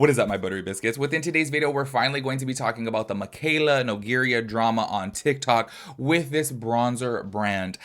What is up, my buttery biscuits? Within today's video, we're finally going to be talking about the Mikayla Nogueria drama on TikTok with this bronzer brand.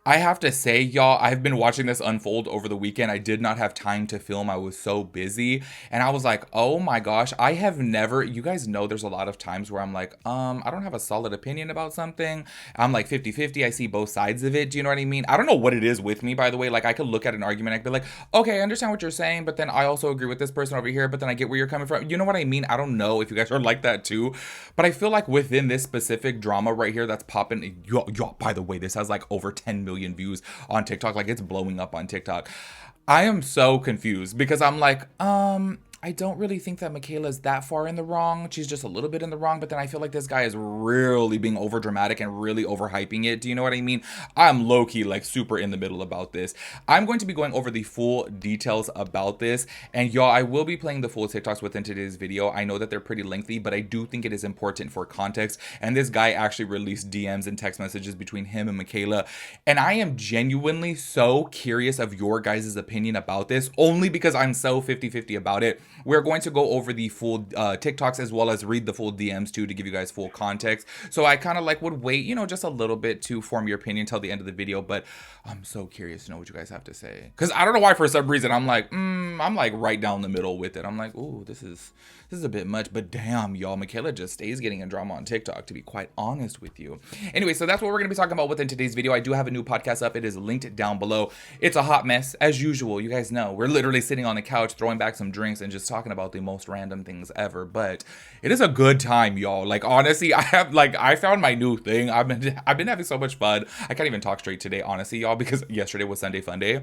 I have to say, y'all, I've been watching this unfold over the weekend. I did not have time to film. I was so busy. And I was like, oh my gosh, I have never, you guys know there's a lot of times where I'm like, I don't have a solid opinion about something. I'm like 50-50. I see both sides of it. Do you know what I mean? I don't know what it is with me, by the way. Like, I could look at an argument, I could be like, okay, I understand what you're saying, but then I also agree with this person over here, but then I get where you're coming from. You know what I mean? I don't know if you guys are like that too, but I feel like within this specific drama right here that's popping, y'all, by the way, this has like over 10 million views on TikTok. Like, it's blowing up on TikTok. I am so confused because I'm like, I don't really think that Mikayla's that far in the wrong. She's just a little bit in the wrong, but then I feel like this guy is really being over dramatic and really overhyping it. Do you know what I mean? I'm low-key like super in the middle about this. I'm going to be going over the full details about this, and y'all, I will be playing the full TikToks within today's video. I know that they're pretty lengthy, but I do think it is important for context, and this guy actually released DMs and text messages between him and Mikayla, and I am genuinely so curious of your guys' opinion about this, only because I'm so 50-50 about it. We're going to go over the full TikToks as well as read the full DMs too to give you guys full context. So I kind of like would wait, you know, just a little bit to form your opinion till the end of the video. But I'm so curious to know what you guys have to say. Because I don't know why for some reason I'm like right down the middle with it. I'm like, ooh, this is a bit much. But damn, y'all, Mikayla just stays getting in drama on TikTok, to be quite honest with you. Anyway, so that's what we're going to be talking about within today's video. I do have a new podcast up. It is linked down below. It's a hot mess, as usual. You guys know, we're literally sitting on the couch, throwing back some drinks and just talking about the most random things ever, but it is a good time, y'all. Like, honestly, I found my new thing. I've been having so much fun. I can't even talk straight today, honestly, y'all, because yesterday was Sunday Fun Day.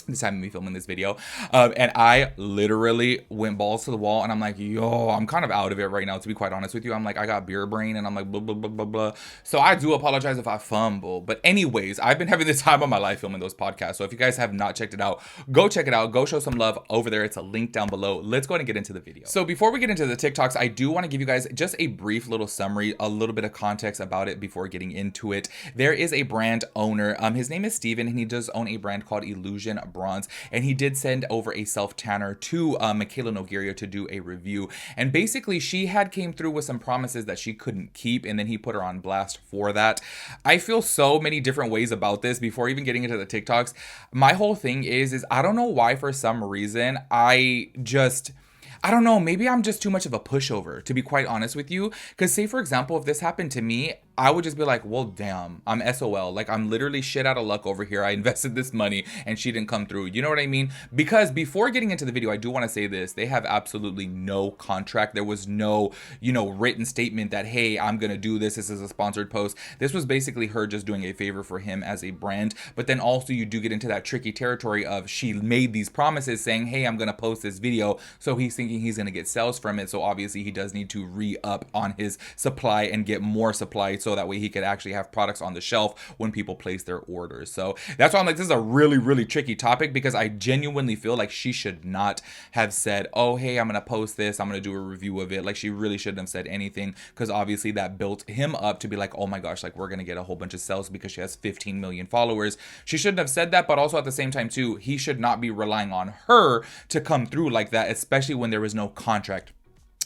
This time of me filming this video, and I literally went balls to the wall, and I'm like, yo, I'm kind of out of it right now, to be quite honest with you. I'm like, I got beer brain, and I'm like, blah, blah, blah, blah, blah. So I do apologize if I fumble, but anyways, I've been having the time of my life filming those podcasts, so if you guys have not checked it out, go check it out, go show some love over there. It's a link down below. Let's go ahead and get into the video. So before we get into the TikToks, I do want to give you guys just a brief little summary, a little bit of context about it before getting into it. There is a brand owner, his name is Steven, and he does own a brand called Illusion Bronze, and he did send over a self tanner to Mikayla Nogueria to do a review, and basically she had came through with some promises that she couldn't keep, and then he put her on blast for that. I feel so many different ways about this. Before even getting into the TikToks, my whole thing is I don't know why, for some reason, I don't know, maybe I'm just too much of a pushover, to be quite honest with you. Because say, for example, if this happened to me, I would just be like, well, damn, I'm SOL. Like, I'm literally shit out of luck over here. I invested this money and she didn't come through. You know what I mean? Because before getting into the video, I do want to say this. They have absolutely no contract. There was no, written statement that, hey, I'm going to do this. This is a sponsored post. This was basically her just doing a favor for him as a brand. But then also you do get into that tricky territory of she made these promises saying, hey, I'm going to post this video. So he's thinking he's going to get sales from it. So obviously he does need to re-up on his supply and get more supply, so that way he could actually have products on the shelf when people place their orders. So that's why I'm like, this is a really, really tricky topic, because I genuinely feel like she should not have said, oh, hey, I'm going to post this, I'm going to do a review of it. Like, she really shouldn't have said anything, because obviously that built him up to be like, oh my gosh, like, we're going to get a whole bunch of sales because she has 15 million followers. She shouldn't have said that, but also at the same time too, he should not be relying on her to come through like that, especially when there was no contract.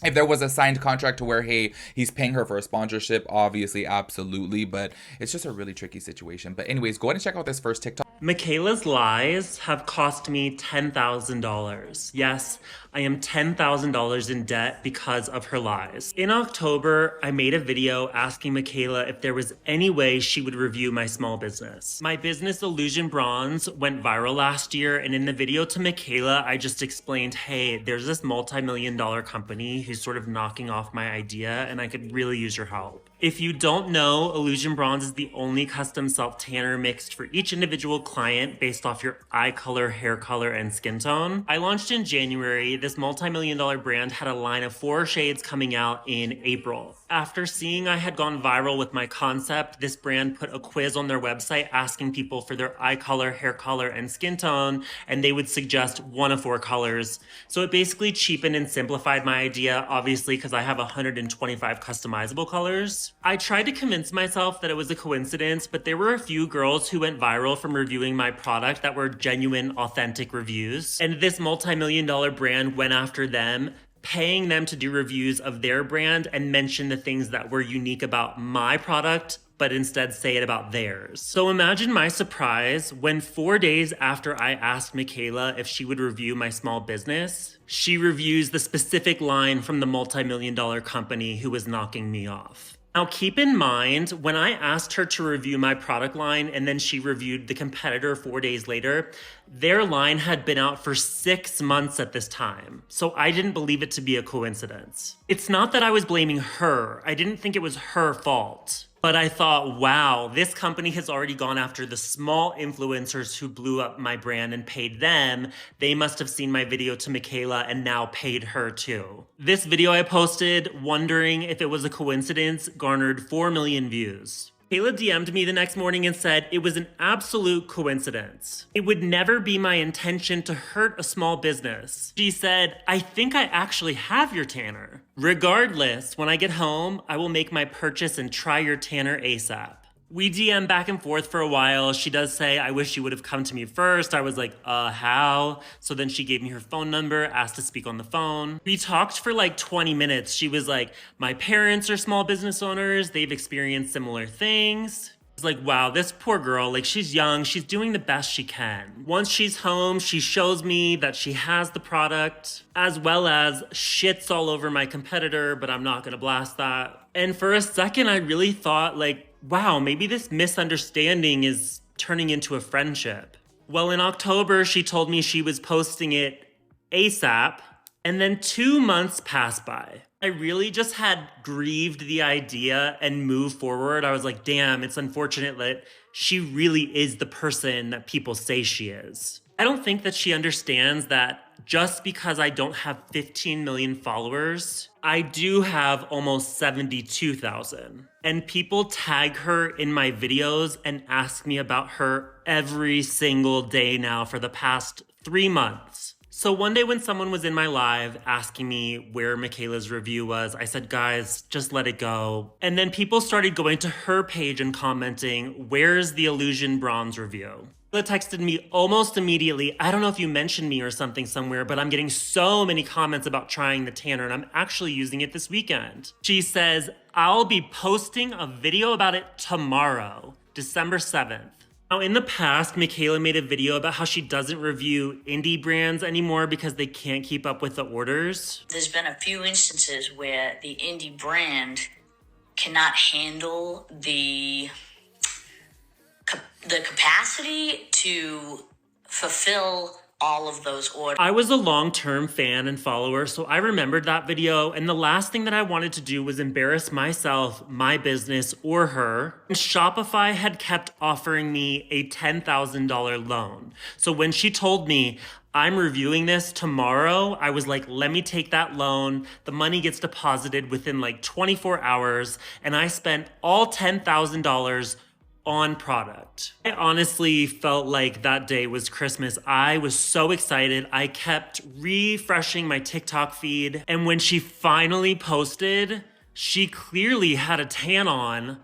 If there was a signed contract to where, hey, he's paying her for a sponsorship, obviously, absolutely. But it's just a really tricky situation. But anyways, go ahead and check out this first TikTok. Mikayla's lies have cost me $10,000. Yes, I am $10,000 in debt because of her lies. In October, I made a video asking Mikayla if there was any way she would review my small business. My business, Illusion Bronze, went viral last year, and in the video to Mikayla, I just explained, hey, there's this multi-million-dollar company who's sort of knocking off my idea, and I could really use your help. If you don't know, Illusion Bronze is the only custom self-tanner mixed for each individual client based off your eye color, hair color, and skin tone. I launched in January. This multi-million-dollar brand had a line of 4 shades coming out in April. After seeing I had gone viral with my concept, this brand put a quiz on their website asking people for their eye color, hair color, and skin tone, and they would suggest 1 of 4 colors. So it basically cheapened and simplified my idea, obviously, because I have 125 customizable colors. I tried to convince myself that it was a coincidence, but there were a few girls who went viral from reviewing my product that were genuine, authentic reviews. And this multi-million-dollar brand went after them paying them to do reviews of their brand and mention the things that were unique about my product, but instead say it about theirs. So imagine my surprise when 4 days after I asked Mikayla if she would review my small business, she reviews the specific line from the multi-million-dollar company who was knocking me off. Now keep in mind, when I asked her to review my product line and then she reviewed the competitor 4 days later, their line had been out for 6 months at this time. So I didn't believe it to be a coincidence. It's not that I was blaming her. I didn't think it was her fault. But I thought, wow, this company has already gone after the small influencers who blew up my brand and paid them. They must have seen my video to Mikayla and now paid her too. This video I posted, wondering if it was a coincidence, garnered 4 million views. Mikayla DM'd me the next morning and said it was an absolute coincidence. It would never be my intention to hurt a small business. She said, I think I actually have your tanner. Regardless, when I get home, I will make my purchase and try your tanner ASAP. We DM back and forth for a while. She does say, I wish you would have come to me first. I was like, how? So then she gave me her phone number, asked to speak on the phone. We talked for like 20 minutes. She was like, my parents are small business owners. They've experienced similar things. I was like, wow, this poor girl, like she's young. She's doing the best she can. Once she's home, she shows me that she has the product, as well as shits all over my competitor, but I'm not gonna blast that. And for a second, I really thought like, wow, maybe this misunderstanding is turning into a friendship. Well, in October, she told me she was posting it ASAP, and then 2 months passed by. I really just had grieved the idea and moved forward. I was like, damn, it's unfortunate that she really is the person that people say she is. I don't think that she understands that just because I don't have 15 million followers, I do have almost 72,000. And people tag her in my videos and ask me about her every single day now for the past 3 months. So one day when someone was in my live asking me where Mikayla's review was, I said, guys, just let it go. And then people started going to her page and commenting, where's the Illusion Bronze review? Mikayla texted me almost immediately, I don't know if you mentioned me or something somewhere, but I'm getting so many comments about trying the tanner and I'm actually using it this weekend. She says, I'll be posting a video about it tomorrow, December 7th. Now, in the past, Mikayla made a video about how she doesn't review indie brands anymore because they can't keep up with the orders. There's been a few instances where the indie brand cannot handle the capacity to fulfill all of those orders. I was a long-term fan and follower, so I remembered that video, and the last thing that I wanted to do was embarrass myself, my business, or her. And Shopify had kept offering me a $10,000 loan. So when she told me, I'm reviewing this tomorrow, I was like, let me take that loan. The money gets deposited within like 24 hours, and I spent all $10,000 on product. I honestly felt like that day was Christmas. I was so excited. I kept refreshing my TikTok feed. And when she finally posted, she clearly had a tan on,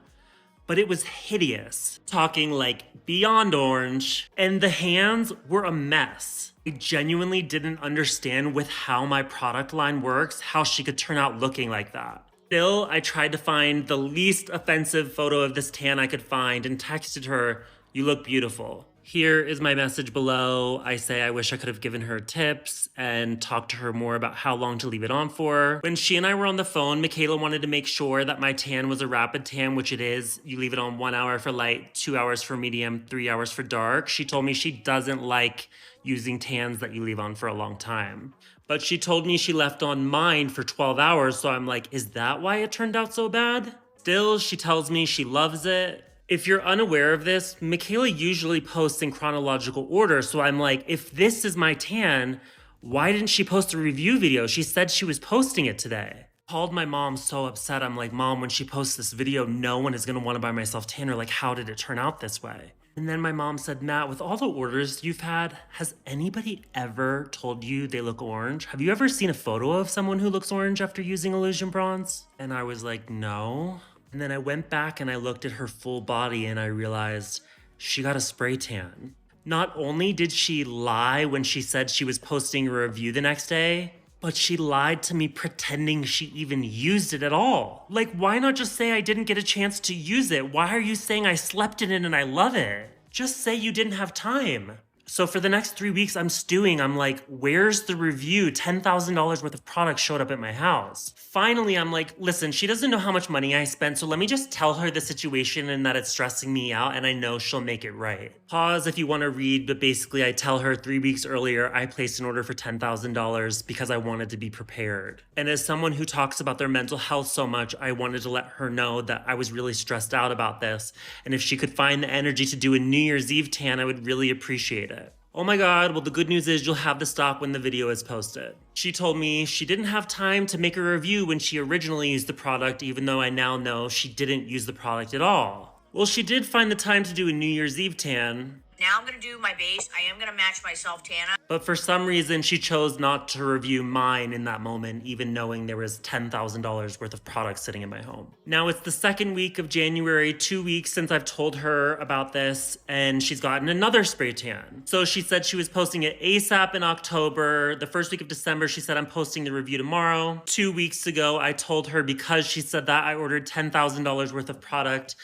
but it was hideous. Talking like beyond orange. And the hands were a mess. I genuinely didn't understand with how my product line works, how she could turn out looking like that. Still, I tried to find the least offensive photo of this tan I could find and texted her, you look beautiful. Here is my message below. I say I wish I could have given her tips and talked to her more about how long to leave it on for. When she and I were on the phone, Mikayla wanted to make sure that my tan was a rapid tan, which it is. You leave it on 1 hour for light, 2 hours for medium, 3 hours for dark. She told me she doesn't like using tans that you leave on for a long time. But she told me she left on mine for 12 hours, so I'm like, is that why it turned out so bad? Still, she tells me she loves it. If you're unaware of this, Mikayla usually posts in chronological order, so I'm like, if this is my tan, why didn't she post a review video? She said she was posting it today. Called my mom so upset. I'm like, Mom, when she posts this video, no one is gonna wanna buy my self-tanner. Like, how did it turn out this way? And then my mom said, Matt, with all the orders you've had, has anybody ever told you they look orange? Have you ever seen a photo of someone who looks orange after using Illusion Bronze? And I was like, no. And then I went back and I looked at her full body and I realized she got a spray tan. Not only did she lie when she said she was posting a review the next day, But she lied to me pretending she even used it at all. Like, why not just say I didn't get a chance to use it? Why are you saying I slept in it and I love it? Just say you didn't have time. So for the next 3 weeks, I'm stewing. I'm like, where's the review? $10,000 worth of products showed up at my house. Finally, I'm like, listen, she doesn't know how much money I spent, so let me just tell her the situation and that it's stressing me out, and I know she'll make it right. Pause if you want to read, but basically I tell her 3 weeks earlier, I placed an order for $10,000 because I wanted to be prepared. And as someone who talks about their mental health so much, I wanted to let her know that I was really stressed out about this, and if she could find the energy to do a New Year's Eve tan, I would really appreciate it. Oh my god, well the good news is you'll have the stock when the video is posted. She told me she didn't have time to make a review when she originally used the product, even though I now know she didn't use the product at all. Well, she did find the time to do a New Year's Eve tan. Now I'm gonna do my base. I am gonna match my self-tanner. But for some reason, she chose not to review mine in that moment, even knowing there was $10,000 worth of products sitting in my home. Now it's the second week of January, 2 weeks since I've told her about this, and she's gotten another spray tan. So she said she was posting it ASAP in October. The first week of December, she said, I'm posting the review tomorrow. 2 weeks ago, I told her because she said that, I ordered $10,000 worth of product.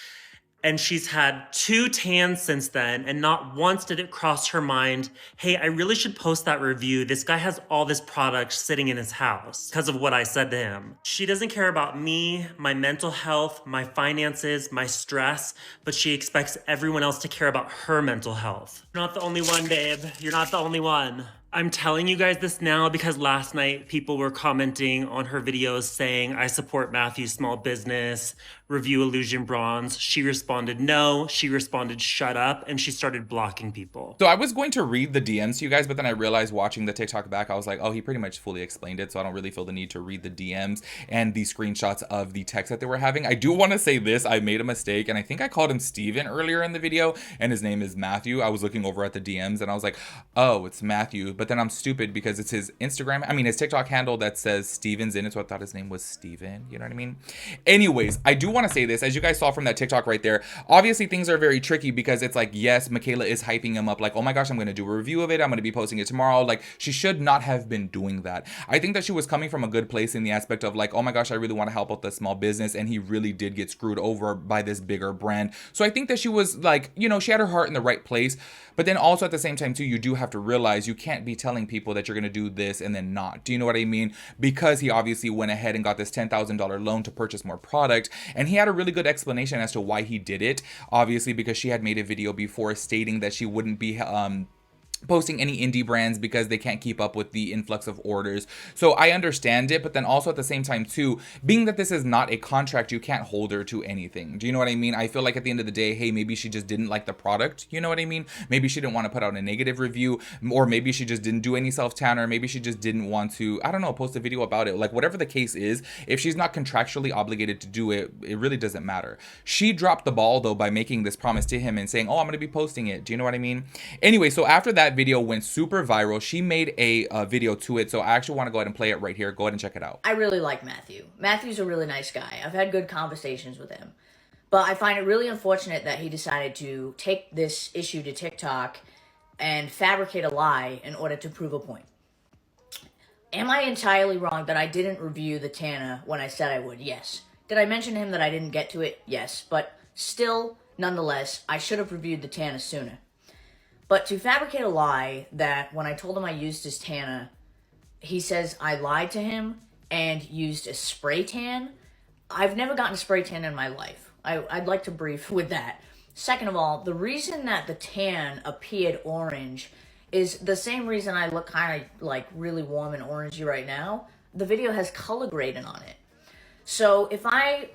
And she's had 2 tans since then, and not once did it cross her mind, hey, I really should post that review. This guy has all this product sitting in his house because of what I said to him. She doesn't care about me, my mental health, my finances, my stress, but she expects everyone else to care about her mental health. You're not the only one, babe. You're not the only one. I'm telling you guys this now because last night people were commenting on her videos saying, I support Matthew's small business, review Illusion Bronze. She responded no, she responded shut up, and she started blocking people. So I was going to read the DMs to you guys, but then I realized watching the TikTok back, I was like, oh, he pretty much fully explained it, so I don't really feel the need to read the DMs and the screenshots of the text that they were having. I do want to say this, I made a mistake, and I think I called him Steven earlier in the video, and his name is Matthew. I was looking over at the DMs, and I was like, oh, it's Matthew. But then I'm stupid because it's his Instagram, his TikTok handle that says Stevens in it, so I thought his name was Steven, you know what I mean? Anyways, I do want to say this, as you guys saw from that TikTok right there, obviously things are very tricky because it's like, yes, Mikayla is hyping him up like, oh my gosh, I'm going to do a review of it, I'm going to be posting it tomorrow. Like, she should not have been doing that. I think that she was coming from a good place in the aspect of like, oh my gosh, I really want to help out the small business, and he really did get screwed over by this bigger brand. So I think that she was like, she had her heart in the right place. But then also at the same time too, you do have to realize you can't be telling people that you're going to do this and then not. Do you know what I mean? Because he obviously went ahead and got this $10,000 loan to purchase more product. And he had a really good explanation as to why he did it. Obviously, because she had made a video before stating that she wouldn't be posting any indie brands because they can't keep up with the influx of orders. So I understand it, but then also at the same time too, being that this is not a contract, you can't hold her to anything. Do you know what I mean? I feel like at the end of the day, hey, maybe she just didn't like the product. You know what I mean? Maybe she didn't want to put out a negative review, or maybe she just didn't do any self-tanner. Maybe she just didn't want to, I don't know, post a video about it. Like, whatever the case is, if she's not contractually obligated to do it, it really doesn't matter. She dropped the ball though by making this promise to him and saying, oh, I'm going to be posting it. Do you know what I mean? Anyway, so after that video went super viral, she made a video to it, so I actually want to go ahead and play it right here. Go ahead and check it out. I really like Matthew. Matthew's a really nice guy. I've had good conversations with him, but I find it really unfortunate that he decided to take this issue to TikTok and fabricate a lie in order to prove a point. Am I entirely wrong that I didn't review the Tana when I said I would? Yes. Did I mention to him that I didn't get to it? Yes. But still, nonetheless, I should have reviewed the Tana sooner. But to fabricate a lie that when I told him I used his Tana, he says I lied to him and used a spray tan. I've never gotten a spray tan in my life. I'd like to brief with that. Second of all, the reason that the tan appeared orange is the same reason I look kind of like really warm and orangey right now. The video has color grading on it. So if I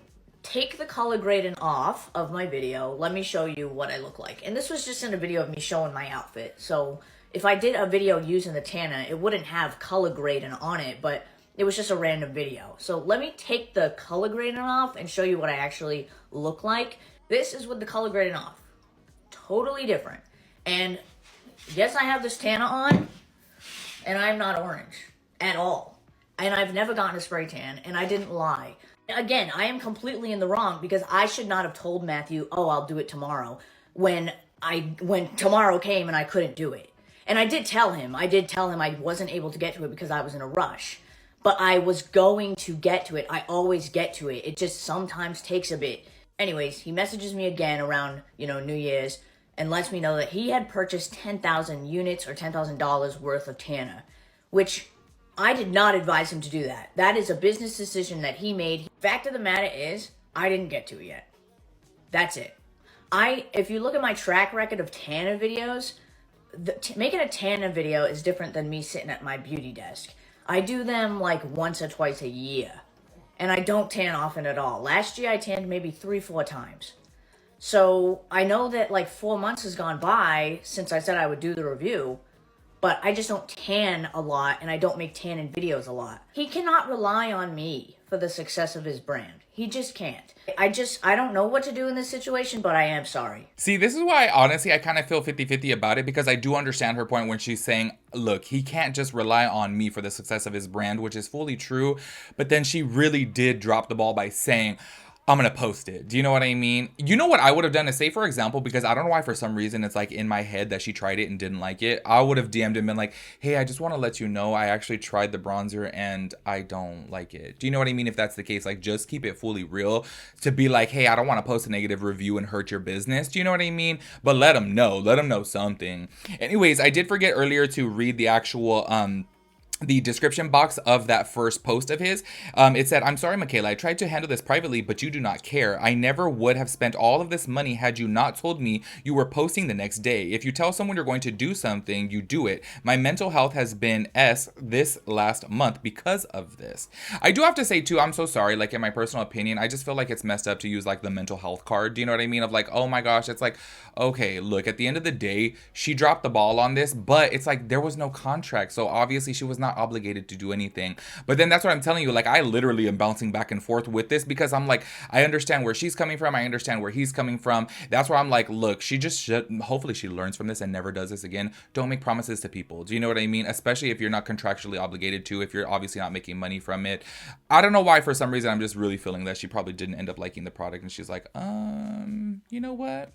take the color grading off of my video, let me show you what I look like. And this was just in a video of me showing my outfit. So if I did a video using the Tana, it wouldn't have color grading on it, but it was just a random video. So let me take the color grading off and show you what I actually look like. This is with the color grading off. Totally different. And yes, I have this Tana on, and I'm not orange at all. And I've never gotten a spray tan, and I didn't lie. Again, I am completely in the wrong because I should not have told Matthew, oh, I'll do it tomorrow, when tomorrow came and I couldn't do it. And I did tell him I wasn't able to get to it because I was in a rush. but I was going to get to it. I always get to it. It just sometimes takes a bit. Anyways, he messages me again around, New Year's and lets me know that he had purchased 10,000 units or $10,000 worth of Tana, which I did not advise him to do that. That is a business decision that he made. Fact of the matter is, I didn't get to it yet. That's it. If you look at my track record of Tana videos, making a Tana video is different than me sitting at my beauty desk. I do them like once or twice a year. And I don't tan often at all. Last year I tanned maybe 3-4 times. So I know that like 4 months has gone by since I said I would do the review, but I just don't tan a lot and I don't make tanning videos a lot. He cannot rely on me for the success of his brand. He just can't. I don't know what to do in this situation, but I am sorry. See, this is why, honestly, I kind of feel 50-50 about it, because I do understand her point when she's saying, look, he can't just rely on me for the success of his brand, which is fully true. But then she really did drop the ball by saying, I'm going to post it. Do you know what I mean? You know what I would have done is, say, for example, because I don't know why for some reason it's like in my head that she tried it and didn't like it. I would have DM'd him and been like, hey, I just want to let you know I actually tried the bronzer and I don't like it. Do you know what I mean? If that's the case, like just keep it fully real, to be like, hey, I don't want to post a negative review and hurt your business. Do you know what I mean? But let him know something. Anyways, I did forget earlier to read the actual, the description box of that first post of his. It said, I'm sorry, Mikayla, I tried to handle this privately, but you do not care. I never would have spent all of this money had you not told me you were posting the next day. If you tell someone you're going to do something, you do it. My mental health has been this last month because of this. I do have to say too, I'm so sorry, like in my personal opinion, I just feel like it's messed up to use like the mental health card. Do you know what I mean? Of like, oh my gosh, it's like, okay, look, at the end of the day, she dropped the ball on this, but it's like there was no contract. So obviously she was not obligated to do anything. But then that's what I'm telling you, like I literally am bouncing back and forth with this, because I'm like, I understand where she's coming from, I understand where he's coming from. That's where I'm like, look, she just should, hopefully she learns from this and never does this again. Don't make promises to people. Do you know what I mean? Especially if you're not contractually obligated to, if you're obviously not making money from it. I don't know why, for some reason I'm just really feeling that she probably didn't end up liking the product and she's like, you know what?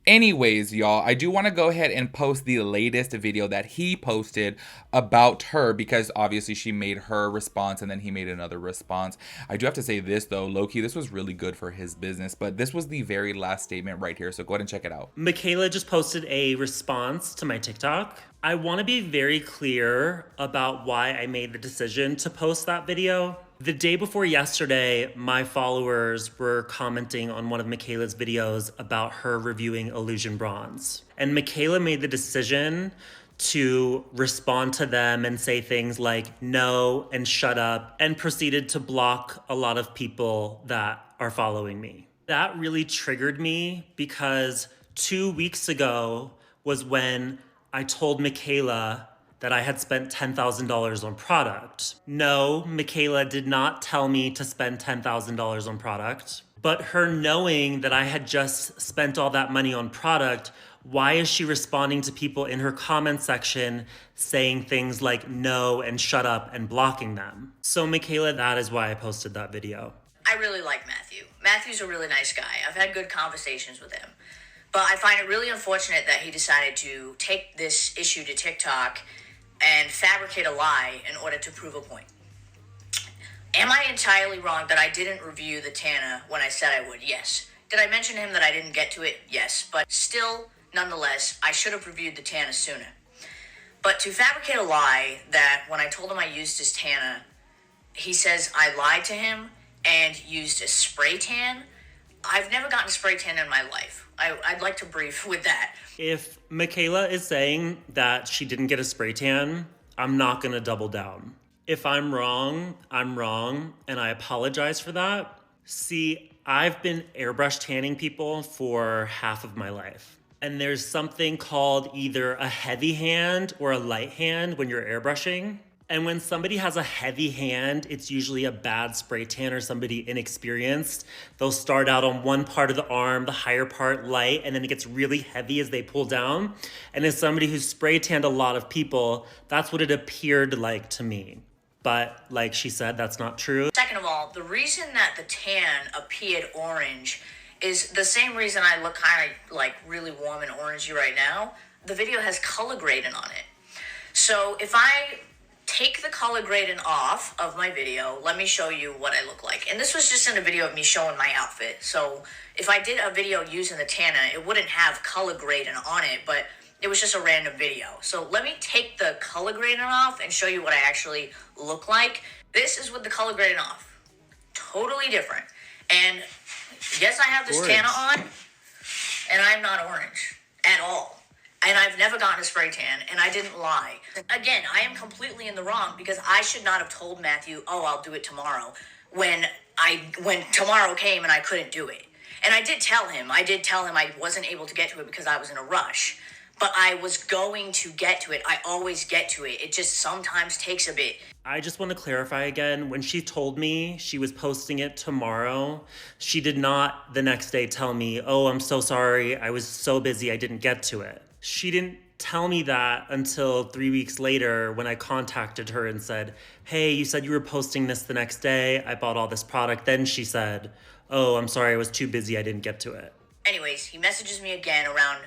Anyways, y'all, I do want to go ahead and post the latest video that he posted about her, because obviously she made her response and then he made another response. I do have to say this though, low-key, this was really good for his business, but this was the very last statement right here, so go ahead and check it out. Mikayla just posted a response to my TikTok. I want to be very clear about why I made the decision to post that video. The day before yesterday, my followers were commenting on one of Mikayla's videos about her reviewing Illusion Bronze. And Mikayla made the decision to respond to them and say things like no and shut up, and proceeded to block a lot of people that are following me. That really triggered me, because 2 weeks ago was when I told Mikayla that I had spent $10,000 on product. No, Mikayla did not tell me to spend $10,000 on product, but her knowing that I had just spent all that money on product, why is she responding to people in her comment section saying things like no and shut up and blocking them? So Mikayla, that is why I posted that video. I really like Matthew. Matthew's a really nice guy. I've had good conversations with him. But I find it really unfortunate that he decided to take this issue to TikTok and fabricate a lie in order to prove a point. Am I entirely wrong that I didn't review the Tana when I said I would? Yes. Did I mention to him that I didn't get to it? Yes. But still, nonetheless, I should have reviewed the Tana sooner. But to fabricate a lie that when I told him I used his Tana, he says I lied to him and used a spray tan. I've never gotten a spray tan in my life. I'd like to brief with that. If Mikayla is saying that she didn't get a spray tan, I'm not gonna double down. If I'm wrong, and I apologize for that. See, I've been airbrush tanning people for half of my life. And there's something called either a heavy hand or a light hand when you're airbrushing. And when somebody has a heavy hand, it's usually a bad spray tan or somebody inexperienced. They'll start out on one part of the arm, the higher part light, and then it gets really heavy as they pull down. And as somebody who's spray tanned a lot of people, that's what it appeared like to me. But like she said, that's not true. Second of all, the reason that the tan appeared orange is the same reason I look kind of like really warm and orangey right now. The video has color grading on it. So if I take the color grading off of my video, let me show you what I look like. And this was just in a video of me showing my outfit. So if I did a video using the Tana, it wouldn't have color grading on it, but it was just a random video. So let me take the color grading off and show you what I actually look like. This is with the color grading off. Totally different. And yes, I have this Tana on, and I'm not orange at all. And I've never gotten a spray tan, and I didn't lie. Again, I am completely in the wrong because I should not have told Matthew, oh, I'll do it tomorrow, when tomorrow came and I couldn't do it. And I did tell him I wasn't able to get to it because I was in a rush. But I was going to get to it. I always get to it. It just sometimes takes a bit. I just want to clarify again, when she told me she was posting it tomorrow, she did not the next day tell me, oh, I'm so sorry, I was so busy, I didn't get to it. She didn't tell me that until 3 weeks later when I contacted her and said, hey, you said you were posting this the next day, I bought all this product. Then she said, oh, I'm sorry, I was too busy, I didn't get to it. Anyways, he messages me again around,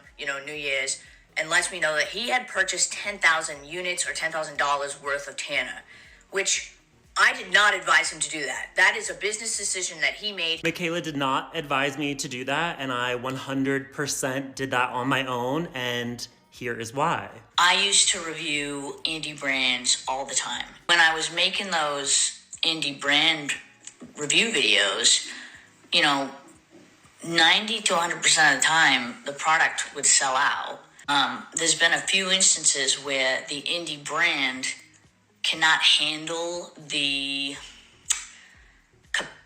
New Year's and lets me know that he had purchased 10,000 units or $10,000 worth of Tana, which I did not advise him to do that. That is a business decision that he made. Mikayla did not advise me to do that, and I 100% did that on my own, and here is why. I used to review indie brands all the time. When I was making those indie brand review videos, 90 to 100% of the time, the product would sell out. There's been a few instances where the indie brand cannot handle the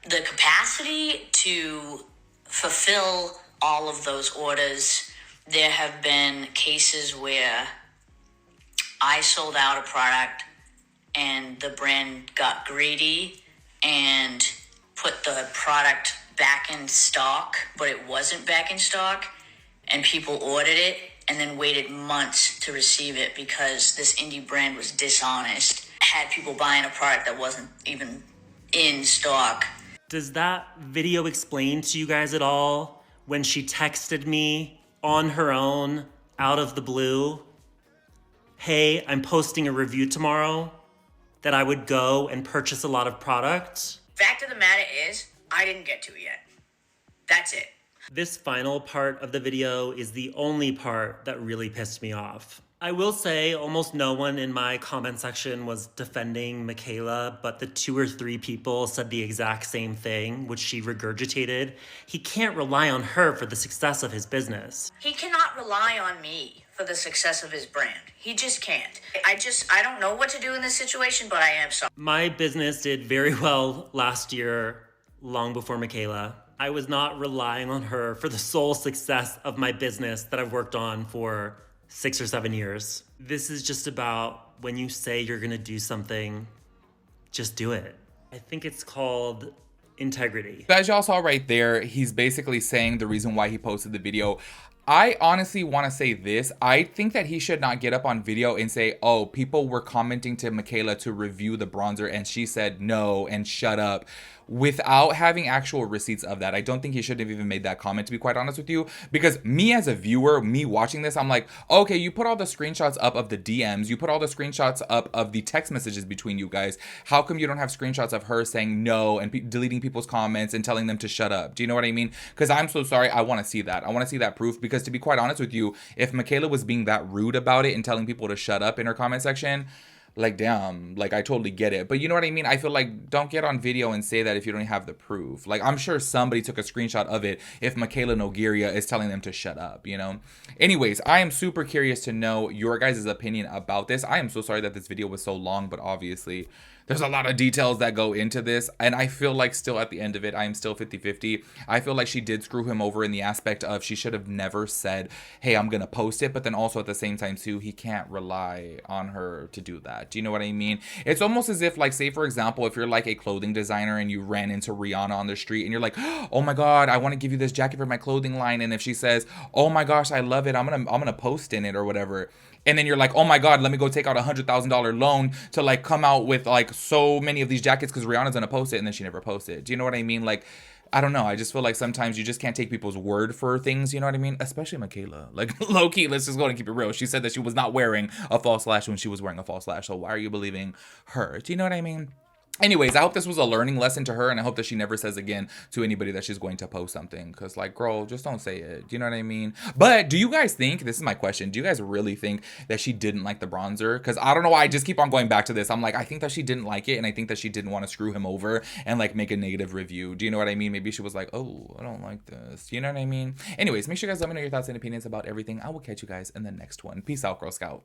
capacity to fulfill all of those orders. There have been cases where I sold out a product and the brand got greedy and put the product back in stock, but it wasn't back in stock, and people ordered it and then waited months to receive it because this indie brand was dishonest, had people buying a product that wasn't even in stock. Does that video explain to you guys at all when she texted me on her own, out of the blue, hey, I'm posting a review tomorrow, that I would go and purchase a lot of product? Fact of the matter is, I didn't get to it yet. That's it. This final part of the video is the only part that really pissed me off. I will say almost no one in my comment section was defending Mikayla, but the 2 or 3 people said the exact same thing, which she regurgitated. He can't rely on her for the success of his business. He cannot rely on me for the success of his brand. He just can't. I don't know what to do in this situation, but I am sorry. My business did very well last year, long before Mikayla. I was not relying on her for the sole success of my business that I've worked on for 6 or 7 years. This is just about when you say you're gonna do something, just do it. I think it's called integrity. As y'all saw right there, he's basically saying the reason why he posted the video. I honestly want to say this. I think that he should not get up on video and say, oh, people were commenting to Mikayla to review the bronzer and she said no and shut up, without having actual receipts of that. I don't think he should have even made that comment, to be quite honest with you, because me as a viewer, me watching this, I'm like, okay, you put all the screenshots up of the DMs, you put all the screenshots up of the text messages between you guys. How come you don't have screenshots of her saying no and deleting people's comments and telling them to shut up? Do you know what I mean? Because I'm so sorry. I want to see that. I want to see that proof, because to be quite honest with you, if Mikayla was being that rude about it and telling people to shut up in her comment section, like, damn, like, I totally get it. But you know what I mean? I feel like, don't get on video and say that if you don't have the proof. Like, I'm sure somebody took a screenshot of it if Mikayla Nogueria is telling them to shut up, you know? Anyways, I am super curious to know your guys' opinion about this. I am so sorry that this video was so long, but obviously there's a lot of details that go into this, and I feel like still at the end of it, I am still 50-50. I feel like she did screw him over in the aspect of she should have never said, hey, I'm gonna post it, but then also at the same time too, he can't rely on her to do that. Do you know what I mean? It's almost as if, like, say for example, if you're like a clothing designer and you ran into Rihanna on the street and you're like, oh my god, I want to give you this jacket for my clothing line, and if she says, oh my gosh, I love it, I'm gonna post in it or whatever, and then you're like, oh my god, let me go take out $100,000 loan to like come out with like so many of these jackets because Rihanna's gonna post it and then she never posted. Do you know what I mean? Like, I don't know. I just feel like sometimes you just can't take people's word for things. You know what I mean? Especially Mikayla. Like, low key, let's just go and keep it real. She said that she was not wearing a false lash when she was wearing a false lash. So why are you believing her? Do you know what I mean? Anyways, I hope this was a learning lesson to her, and I hope that she never says again to anybody that she's going to post something. Because, like, girl, just don't say it. Do you know what I mean? But do you guys think, this is my question, do you guys really think that she didn't like the bronzer? Because I don't know why I just keep on going back to this. I'm like, I think that she didn't like it, and I think that she didn't want to screw him over and, like, make a negative review. Do you know what I mean? Maybe she was like, oh, I don't like this. You know what I mean? Anyways, make sure you guys let me know your thoughts and opinions about everything. I will catch you guys in the next one. Peace out, Girl Scout.